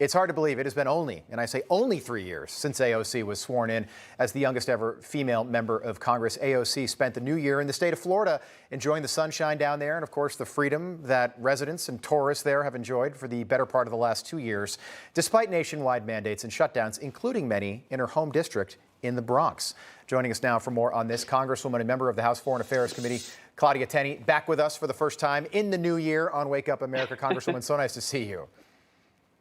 It's hard to believe it has been only, and I say only 3 years since AOC was sworn in as the youngest ever female member of Congress. AOC spent the new year in the state of Florida, enjoying the sunshine down there and, of course, the freedom that residents and tourists there have enjoyed for the better part of the last 2 years, despite nationwide mandates and shutdowns, including many in her home district in the Bronx. Joining us now for more on this, Congresswoman and member of the House Foreign Affairs Committee, Claudia Tenney, back with us for the first time in the new year on Wake Up America. Congresswoman, so nice to see you.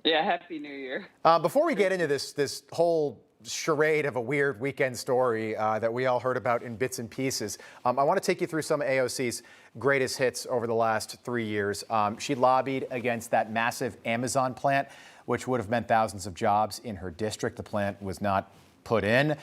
Yeah, Happy New Year. Before we get into this whole charade of a weird weekend story that we all heard about in bits and pieces, I want to take you through some of AOC's greatest hits over the last 3 years. She lobbied against that massive Amazon plant, which would have meant thousands of jobs in her district. The plant was not put in.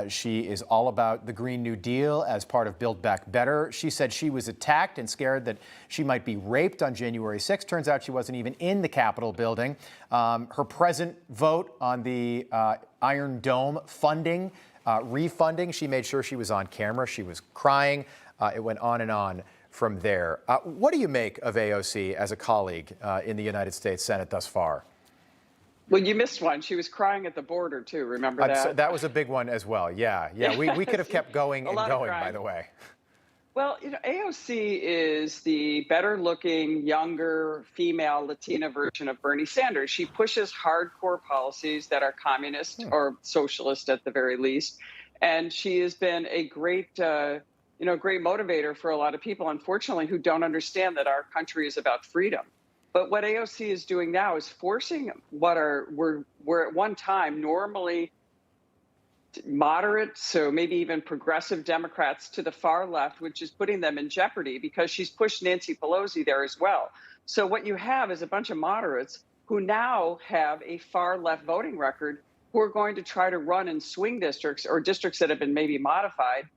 She is all about the Green New Deal as part of Build Back Better. She said she was attacked and scared that she might be raped on January 6th. Turns out she wasn't even in the Capitol building. Her present vote on the Iron Dome funding, refunding, she made sure she was on camera. She was crying. It went on and on from there. What do you make of AOC as a colleague in the United States Senate thus far? Well, you missed one. She was crying at the border, too. Remember that? That was a big one as well. Yeah. We could have kept going and going, by the way. Well, AOC is the better-looking, younger, female, Latina version of Bernie Sanders. She pushes hardcore policies that are communist or socialist at the very least. And she has been a great, great motivator for a lot of people, unfortunately, who don't understand that our country is about freedom. But what AOC is doing now is forcing what were at one time normally moderate, so maybe even progressive Democrats to the far left, which is putting them in jeopardy because she's pushed Nancy Pelosi there as well. So what you have is a bunch of moderates who now have a far left voting record who are going to try to run in swing districts or districts that have been maybe modified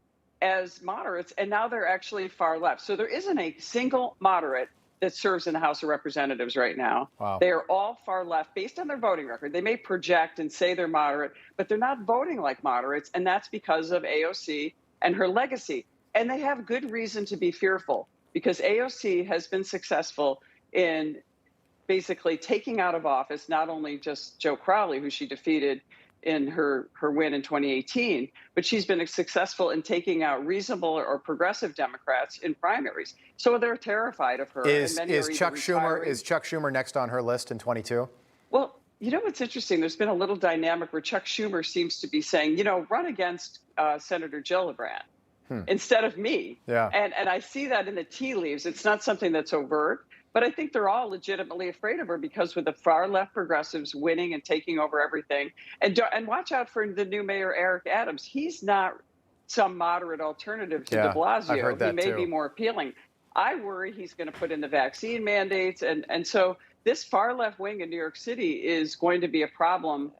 as moderates, and now they're actually far left. So there isn't a single moderate that serves in the House of Representatives right now. Wow. They are all far left based on their voting record. They may project and say they're moderate, but they're not voting like moderates, and that's because of AOC and her legacy. And they have good reason to be fearful because AOC has been successful in basically taking out of office not only just Joe Crowley, who she defeated in her win in 2018, but she's been successful in taking out reasonable or progressive Democrats in primaries. So they're terrified of her. Is Chuck Schumer next on her list in 22? Well, you know what's interesting? There's been a little dynamic where Chuck Schumer seems to be saying, run against Senator Gillibrand instead of me. Yeah. And I see that in the tea leaves. It's not something that's overt. But I think they're all legitimately afraid of her because with the far left progressives winning and taking over everything, and watch out for the new mayor, Eric Adams. He's not some moderate alternative to de Blasio. He may be more appealing. I worry he's going to put in the vaccine mandates. And so this far left wing in New York City is going to be a problem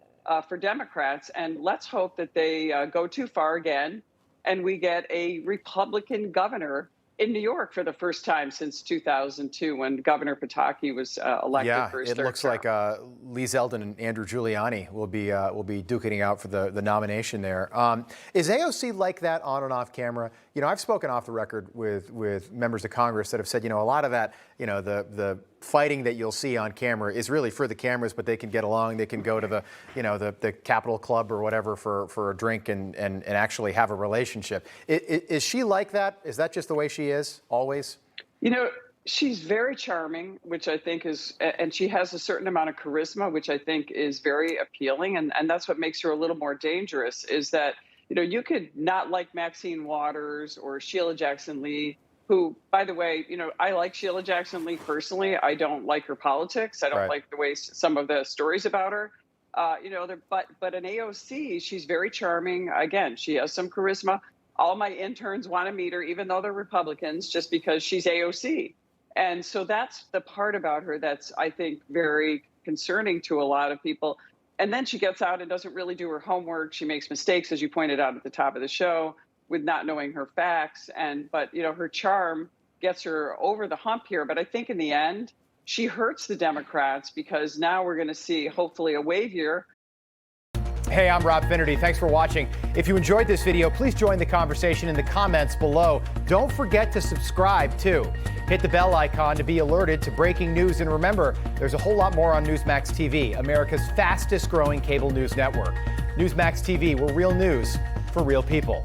for Democrats. And let's hope that they go too far again and we get a Republican governor in New York for the first time since 2002 when Governor Pataki was elected for his third term. It looks like Lee Zeldin and Andrew Giuliani will be duking it out for the nomination there. Is AOC like that on and off camera? I've spoken off the record with members of Congress that have said, a lot of that, the fighting that you'll see on camera is really for the cameras, but they can get along. They can go to the Capitol Club or whatever for a drink and actually have a relationship. Is she like that? Is that just the way she is always? She's very charming, which I think is, and she has a certain amount of charisma, which I think is very appealing. And that's what makes her a little more dangerous is that, you could not like Maxine Waters or Sheila Jackson Lee, who, by the way, I like Sheila Jackson Lee personally. I don't like her politics. I don't like the way some of the stories about her, but an AOC, she's very charming. Again, she has some charisma. All my interns want to meet her, even though they're Republicans, just because she's AOC. And so that's the part about her that's, I think, very concerning to a lot of people. And then she gets out and doesn't really do her homework. She makes mistakes, as you pointed out at the top of the show, with not knowing her facts. But her charm gets her over the hump here. But I think in the end, she hurts the Democrats because now we're going to see, hopefully, a wave here. Hey, I'm Rob Finnerty. Thanks for watching. If you enjoyed this video, please join the conversation in the comments below. Don't forget to subscribe, too. Hit Hit the bell icon to be alerted to breaking news. And remember, there's a whole lot more on Newsmax TV, America's fastest growing cable news network. Newsmax TV, we're real news for real people.